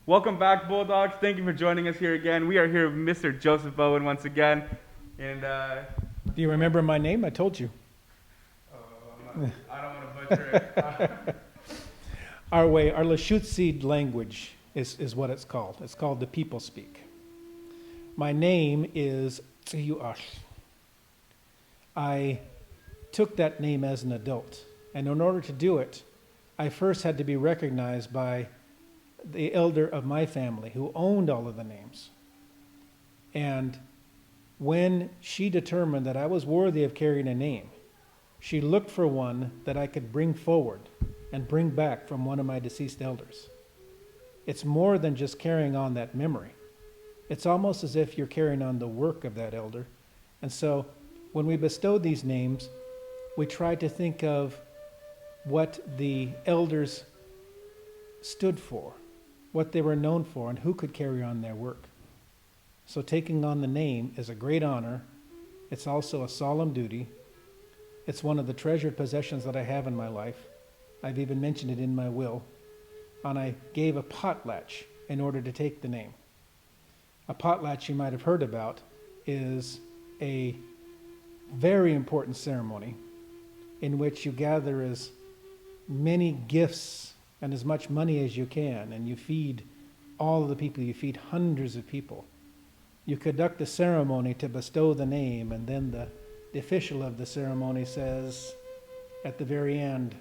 Welcome back, Bulldogs. Thank you for joining us here again. We are here with Mr. Joseph Bowen once again. And Do you remember my name? I told you. I don't want to butcher it. Our Lashutsi language is what it's called. It's called the people speak. My name is Tsiyuash. I took that name as an adult. And in order to do it, I first had to be recognized by the elder of my family who owned all of the names. And when she determined that I was worthy of carrying a name, she looked for one that I could bring forward and bring back from one of my deceased elders. It's more than just carrying on that memory. It's almost as if you're carrying on the work of that elder. And so when we bestowed these names, we tried to think of what the elders stood for, what they were known for, and who could carry on their work. So taking on the name is a great honor. It's also a solemn duty. It's one of the treasured possessions that I have in my life. I've even mentioned it in my will. And I gave a potlatch in order to take the name. A potlatch you might have heard about is a very important ceremony in which you gather as many gifts and as much money as you can, and you feed all of the people. You feed hundreds of people. You conduct the ceremony to bestow the name, and then the official of the ceremony says at the very end,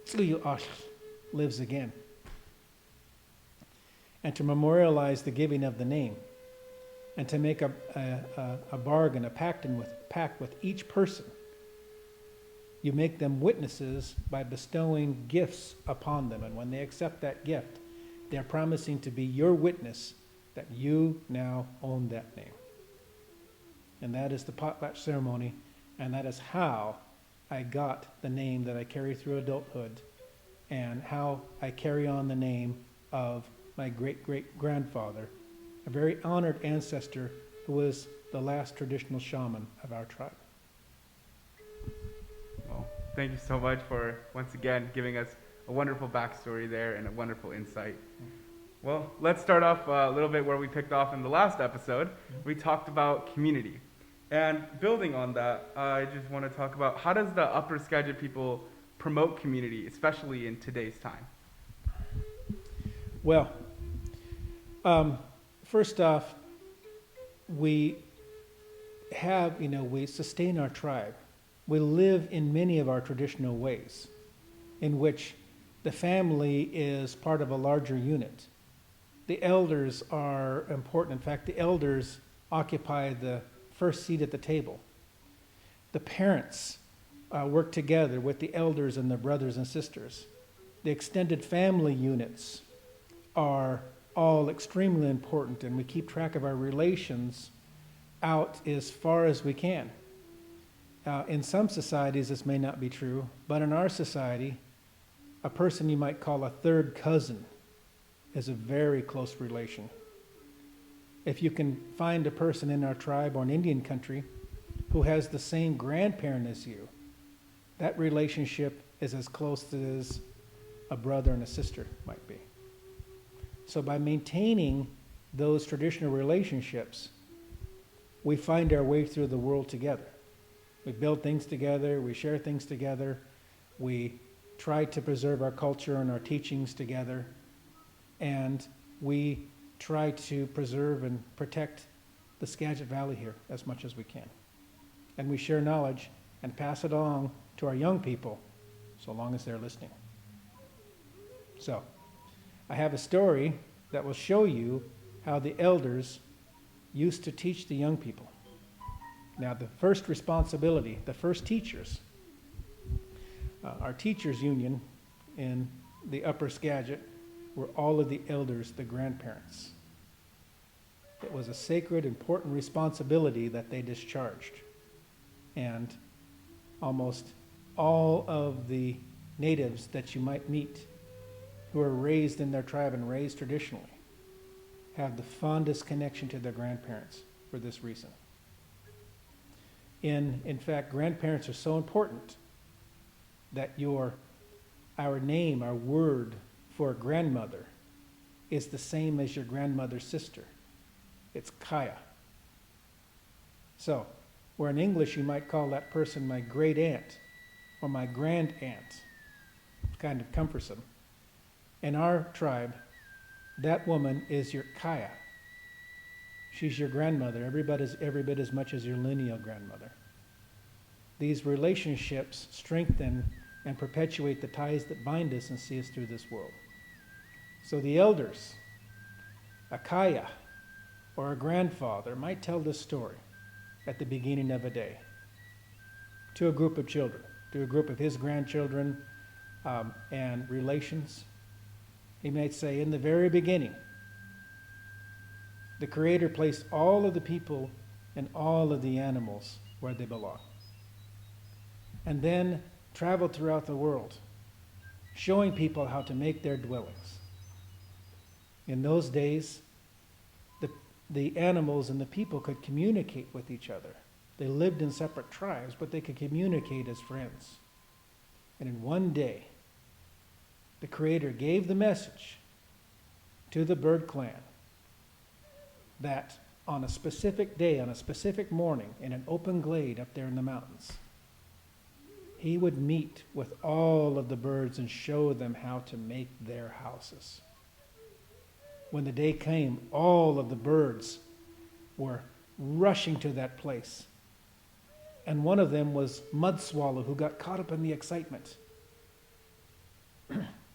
Tzliyuash lives again. And to memorialize the giving of the name, and to make a bargain, a pact with each person, you make them witnesses by bestowing gifts upon them. And when they accept that gift, they're promising to be your witness that you now own that name. And that is the potlatch ceremony, and that is how I got the name that I carry through adulthood, and how I carry on the name of my great-great-grandfather, a very honored ancestor who was the last traditional shaman of our tribe. Well, thank you so much for, once again, giving us a wonderful backstory there and a wonderful insight. Well, let's start off a little bit where we picked off in the last episode. We talked about community. And building on that, I just want to talk about how does the Upper Skagit people promote community, especially in today's time? Well, first off, we sustain our tribe. We live in many of our traditional ways in which the family is part of a larger unit. The elders are important. In fact, the elders occupy the first seat at the table. The parents work together with the elders and their brothers and sisters. The extended family units are all extremely important, and we keep track of our relations out as far as we can. In some societies, this may not be true, but in our society, a person you might call a third cousin is a very close relation. If you can find a person in our tribe or in Indian country who has the same grandparent as you, that relationship is as close as a brother and a sister might be. So by maintaining those traditional relationships, we find our way through the world together. We build things together, we share things together, we try to preserve our culture and our teachings together, and we try to preserve and protect the Skagit Valley here as much as we can. And we share knowledge and pass it along to our young people, so long as they're listening. So, I have a story that will show you how the elders used to teach the young people. Now, the first responsibility, the first teachers, our teachers' union in the Upper Skagit were all of the elders, the grandparents. It was a sacred, important responsibility that they discharged. And almost all of the natives that you might meet who are raised in their tribe and raised traditionally have the fondest connection to their grandparents for this reason. In fact, grandparents are so important that our name, our word for grandmother is the same as your grandmother's sister. It's Kaya. So, where in English you might call that person my great aunt or my grand aunt, kind of cumbersome. In our tribe, that woman is your Kaya. She's your grandmother, every bit as much as your lineal grandmother. These relationships strengthen and perpetuate the ties that bind us and see us through this world. So the elders, a Kaya or a grandfather, might tell this story at the beginning of a day to a group of children, to a group of his grandchildren and relations. He might say, in the very beginning, the Creator placed all of the people and all of the animals where they belong. And then traveled throughout the world, showing people how to make their dwellings. In those days, the animals and the people could communicate with each other. They lived in separate tribes, but they could communicate as friends. And in one day, the Creator gave the message to the bird clan that on a specific day, on a specific morning, in an open glade up there in the mountains, he would meet with all of the birds and show them how to make their houses. When the day came, all of the birds were rushing to that place. And one of them was Mud Swallow, who got caught up in the excitement.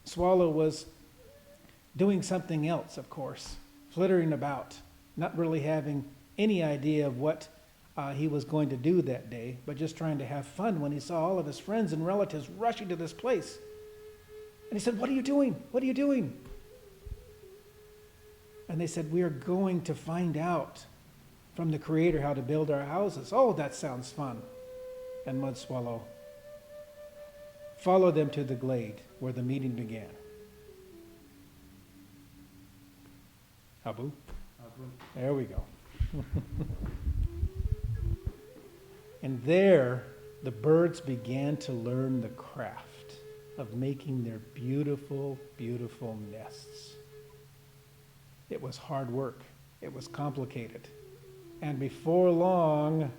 Swallow was doing something else, of course, flittering about, not really having any idea of what he was going to do that day, but just trying to have fun when he saw all of his friends and relatives rushing to this place. And he said, "What are you doing? What are you doing?" And they said, "We are going to find out from the Creator how to build our houses." "Oh, that sounds fun." And Mud Swallow followed them to the glade where the meeting began. Abu? There we go. And there, the birds began to learn the craft of making their beautiful, beautiful nests. It was hard work. It was complicated. And before long,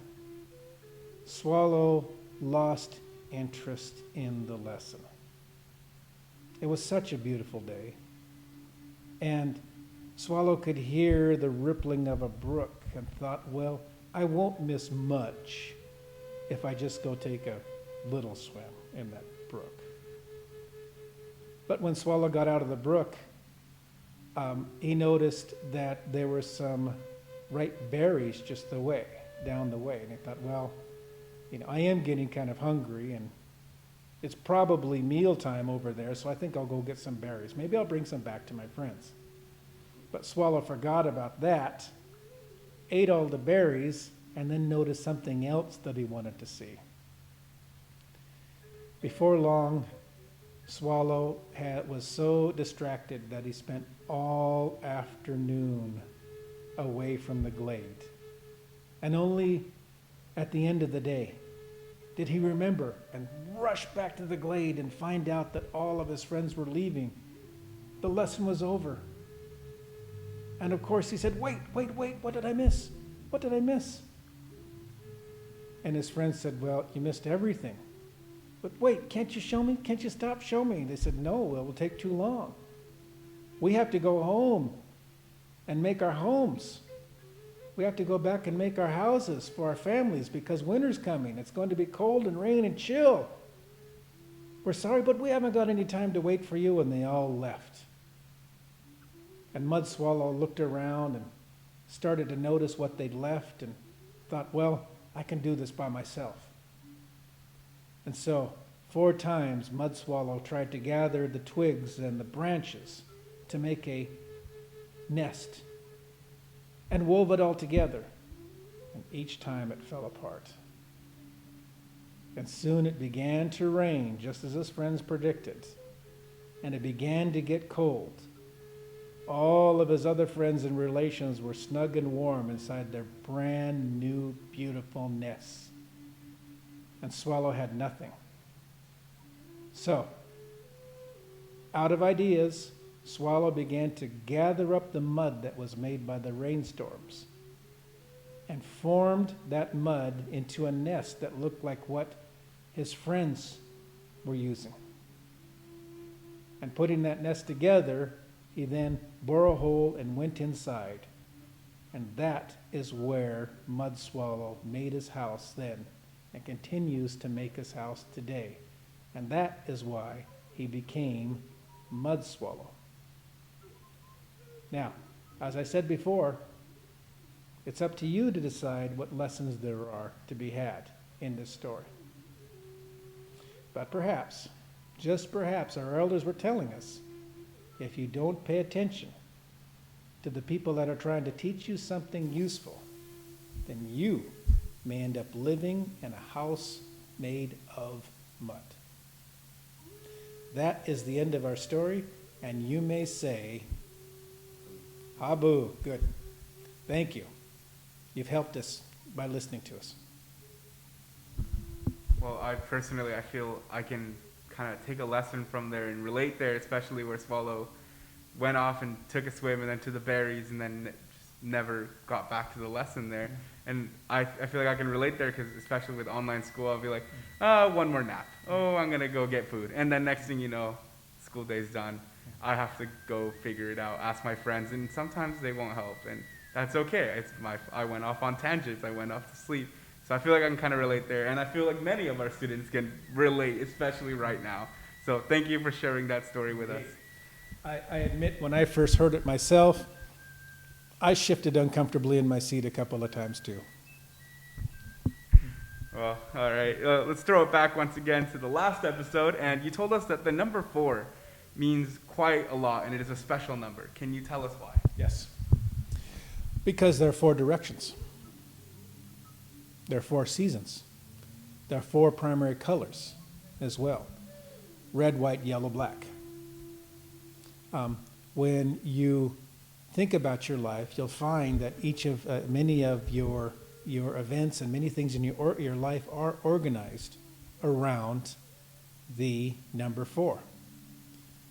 Swallow lost interest in the lesson. It was such a beautiful day. And Swallow could hear the rippling of a brook and thought, well, I won't miss much if I just go take a little swim in that brook. But when Swallow got out of the brook, he noticed that there were some ripe berries just down the way. And he thought, well, I am getting kind of hungry, and it's probably mealtime over there, so I think I'll go get some berries. Maybe I'll bring some back to my friends. But Swallow forgot about that, ate all the berries, and then noticed something else that he wanted to see. Before long, Swallow was so distracted that he spent all afternoon away from the glade. And only at the end of the day did he remember and rush back to the glade and find out that all of his friends were leaving. The lesson was over. And of course he said, wait, what did I miss? What did I miss? And his friends said, well, you missed everything. But wait, can't you show me? Can't you stop? Show me. They said, no, it will take too long. We have to go home and make our homes. We have to go back and make our houses for our families because winter's coming. It's going to be cold and rain and chill. We're sorry, but we haven't got any time to wait for you. And they all left. And Mud Swallow looked around and started to notice what they'd left and thought, well, I can do this by myself. And so 4 times Mud Swallow tried to gather the twigs and the branches to make a nest and wove it all together. And each time it fell apart. And soon it began to rain, just as his friends predicted. And it began to get cold. All of his other friends and relations were snug and warm inside their brand new, beautiful nests. And Swallow had nothing. So, out of ideas, Swallow began to gather up the mud that was made by the rainstorms and formed that mud into a nest that looked like what his friends were using. And putting that nest together, he then bore a hole and went inside. And that is where Mud Swallow made his house then and continues to make his house today. And that is why he became Mud Swallow. Now, as I said before, it's up to you to decide what lessons there are to be had in this story. But perhaps, just perhaps, our elders were telling us, if you don't pay attention to the people that are trying to teach you something useful, then you may end up living in a house made of mud. That is the end of our story, and you may say, Abu, good. Thank you. You've helped us by listening to us. Well, I feel I can kind of take a lesson from there and relate there, especially where Swallow went off and took a swim and then to the berries and then just never got back to the lesson there. And I feel like I can relate there because especially with online school, I'll be like, one more nap. Oh, I'm going to go get food. And then next thing you know, school day's done. I have to go figure it out, ask my friends, and sometimes they won't help. And that's okay. I went off on tangents. I went off to sleep. So I feel like I can kind of relate there. And I feel like many of our students can relate, especially right now. So thank you for sharing that story with us. I admit when I first heard it myself, I shifted uncomfortably in my seat a couple of times too. Well, all right. Let's throw it back once again to the last episode. And you told us that the number 4 means quite a lot, and it is a special number. Can you tell us why? Yes. Because there are 4 directions. There are 4 seasons. There are 4 primary colors as well. Red, white, yellow, black. When you think about your life, you'll find that each of many of your events and many things in your life are organized around the number 4.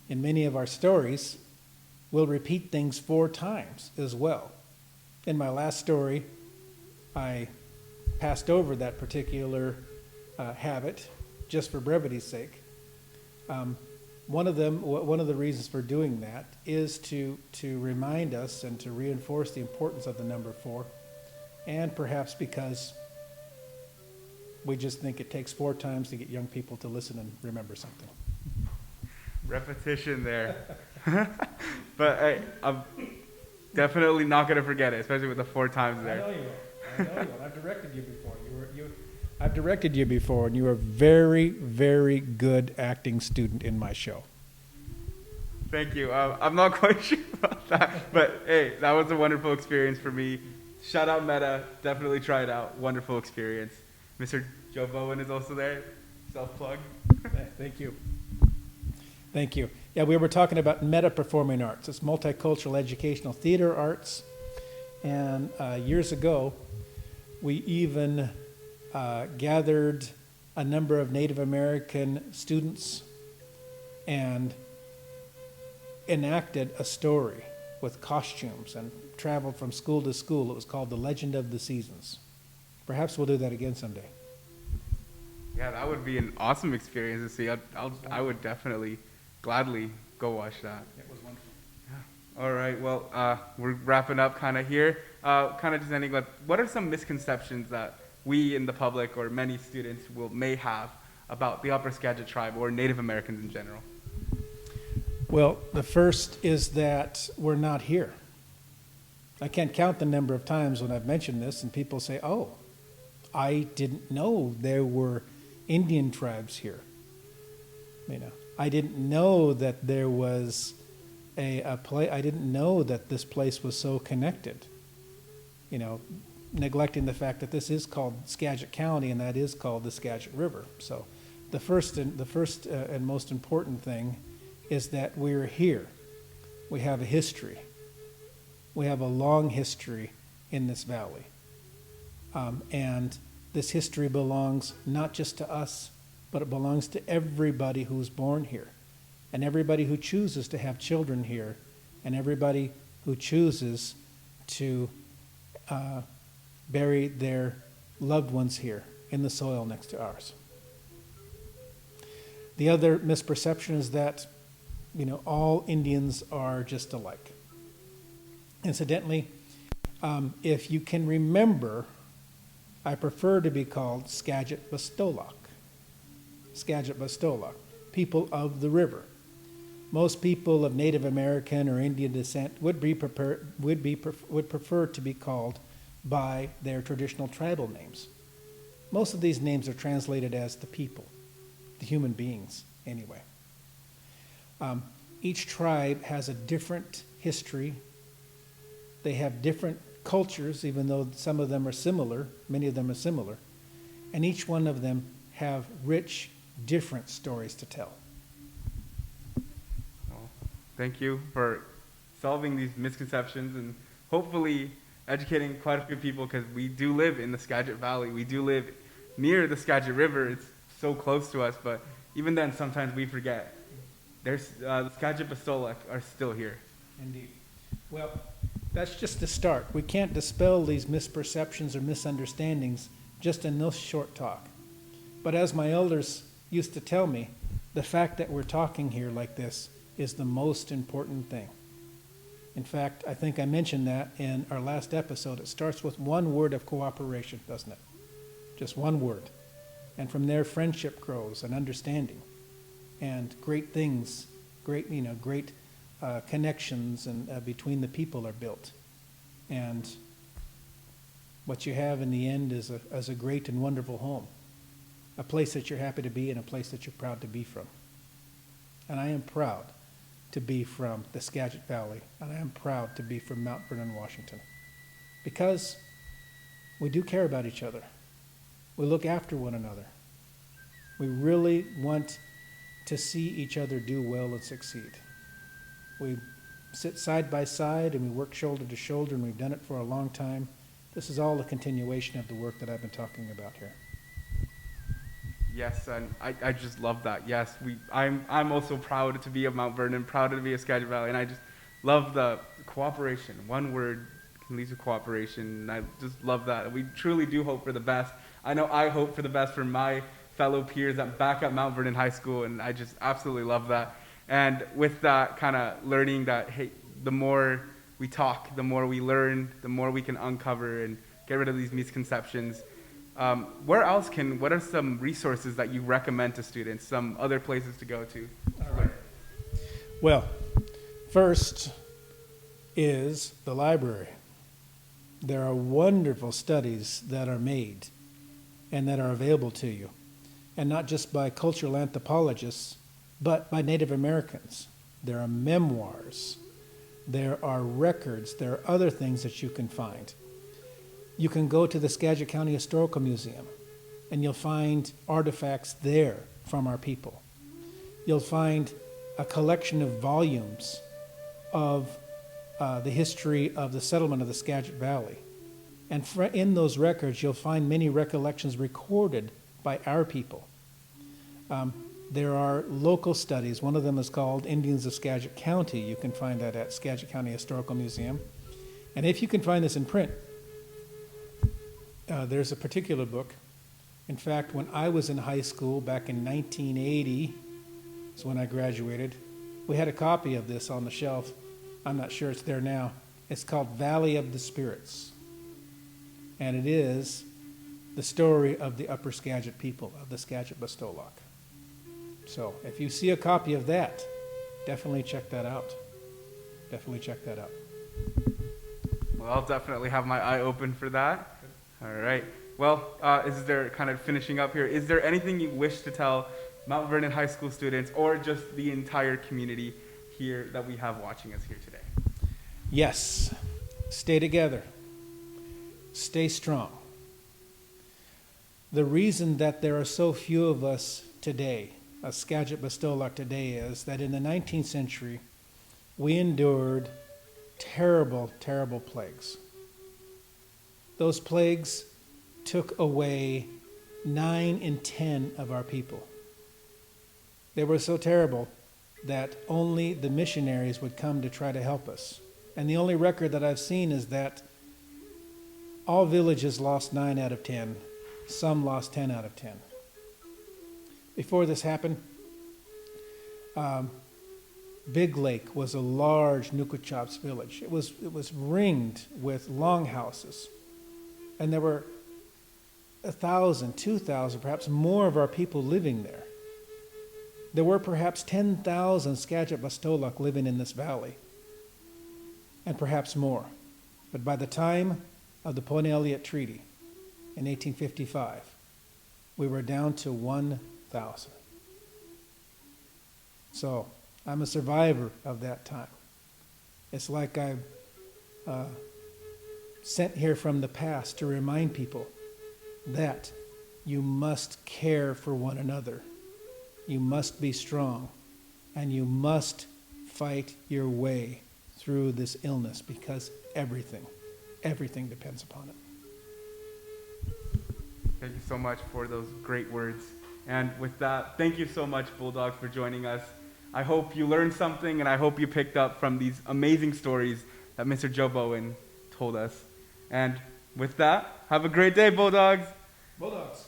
In many of our stories, we'll repeat things 4 times as well. In my last story, I passed over that particular habit just for brevity's sake. One of the reasons for doing that is to remind us and to reinforce the importance of the number 4, and perhaps because we just think it takes 4 times to get young people to listen and remember something. Repetition there. But I'm definitely not going to forget it, especially with the 4 times there. I know you will. I've directed you before. I've directed you before, and you were a very, very good acting student in my show. Thank you. I'm not quite sure about that, but hey, that was a wonderful experience for me. Shout out Meta. Definitely try it out. Wonderful experience. Mr. Joe Bowen is also there. Self-plug. Thank you. Thank you. Yeah, we were talking about meta performing arts. It's multicultural educational theater arts. And years ago, we even gathered a number of Native American students and enacted a story with costumes and traveled from school to school. It was called The Legend of the Seasons. Perhaps we'll do that again someday. Yeah, that would be an awesome experience to see. I would definitely, gladly go watch that. It was wonderful. Yeah. All right, well, we're wrapping up kind of here. Kind of just ending with, what are some misconceptions that we in the public or many students may have about the Upper Skagit Tribe or Native Americans in general? Well, the first is that we're not here. I can't count the number of times when I've mentioned this and people say, oh, I didn't know there were Indian tribes here. I didn't know that there was a place. I didn't know that this place was so connected. Neglecting the fact that this is called Skagit County and that is called the Skagit River. So the first and most important thing is that we're here. We have a history. We have a long history in this valley. And this history belongs not just to us, but it belongs to everybody who's born here. and everybody who chooses to have children here, and everybody who chooses to bury their loved ones here in the soil next to ours. The other misperception is that, all Indians are just alike. Incidentally, if you can remember, I prefer to be called Skagit Bastolak. Skagit Bastolak, people of the river. Most people of Native American or Indian descent would prefer to be called by their traditional tribal names. Most of these names are translated as the people, the human beings, anyway. Each tribe has a different history. They have different cultures, even though some of them are similar, many of them are similar, and each one of them have rich, different stories to tell. Well, thank you for solving these misconceptions and hopefully educating quite a few people, because we do live in the Skagit Valley. We do live near the Skagit River. It's so close to us, but even then sometimes we forget. There's the Skagit Bastolak are still here. Indeed. Well, that's just the start. We can't dispel these misperceptions or misunderstandings just in this short talk. But as my elders used to tell me, the fact that we're talking here like this is the most important thing. In fact, I think I mentioned that in our last episode. It starts with one word of cooperation, doesn't it? Just one word. And from there, friendship grows and understanding. And great things, great connections and between the people are built. And what you have in the end is a great and wonderful home. A place that you're happy to be and a place that you're proud to be from. And I am proud to be from the Skagit Valley, and I am proud to be from Mount Vernon, Washington. Because we do care about each other. We look after one another. We really want to see each other do well and succeed. We sit side by side and we work shoulder to shoulder, and we've done it for a long time. This is all a continuation of the work that I've been talking about here. Yes, and I just love that. Yes, I'm also proud to be of Mount Vernon, proud to be a Skagit Valley, and I just love the cooperation. One word can lead to cooperation, and I just love that. We truly do hope for the best. I know I hope for the best for my fellow peers back at Mount Vernon High School, and I just absolutely love that. And with that kind of learning that, hey, the more we talk, the more we learn, the more we can uncover and get rid of these misconceptions. What are some resources that you recommend to students, some other places to go to? All right. Well, first is the library. There are wonderful studies that are made and that are available to you, and not just by cultural anthropologists, but by Native Americans. There are memoirs, there are records, there are other things that you can find. You can go to the Skagit County Historical Museum, and you'll find artifacts there from our people. You'll find a collection of volumes of the history of the settlement of the Skagit Valley. And in those records, you'll find many recollections recorded by our people. There are local studies. One of them is called Indians of Skagit County. You can find that at Skagit County Historical Museum. And if you can find this in print, there's a particular book. In fact, when I was in high school back in 1980, is when I graduated, we had a copy of this on the shelf. I'm not sure it's there now. It's called Valley of the Spirits. And it is the story of the Upper Skagit people, of the Skagit Bastolak. So if you see a copy of that, definitely check that out. Definitely check that out. Well, I'll definitely have my eye open for that. All right. Well, is there, kind of finishing up here, is there anything you wish to tell Mount Vernon High School students or just the entire community here that we have watching us here today? Yes. Stay together. Stay strong. The reason that there are so few of us today, a Skagit Bastolak today, is that in the 19th century, we endured terrible, terrible plagues. Those plagues took away 9 in 10 of our people. They were so terrible that only the missionaries would come to try to help us. And the only record that I've seen is that all villages lost 9 out of 10. Some lost 10 out of 10. Before this happened, Big Lake was a large Nukuchops village. It was ringed with longhouses. And there were 1,000, 2,000, perhaps more of our people living there. There were perhaps 10,000 Skagit Bastolak living in this valley, and perhaps more. But by the time of the Point Elliott Treaty in 1855, we were down to 1,000. So I'm a survivor of that time. It's like I'm sent here from the past to remind people that you must care for one another. You must be strong, and you must fight your way through this illness, because everything depends upon it. Thank you so much for those great words. And with that, thank you so much, Bulldogs, for joining us. I hope you learned something, and I hope you picked up from these amazing stories that Mr. Joe Bowen told us. And with that, have a great day, Bulldogs. Bulldogs.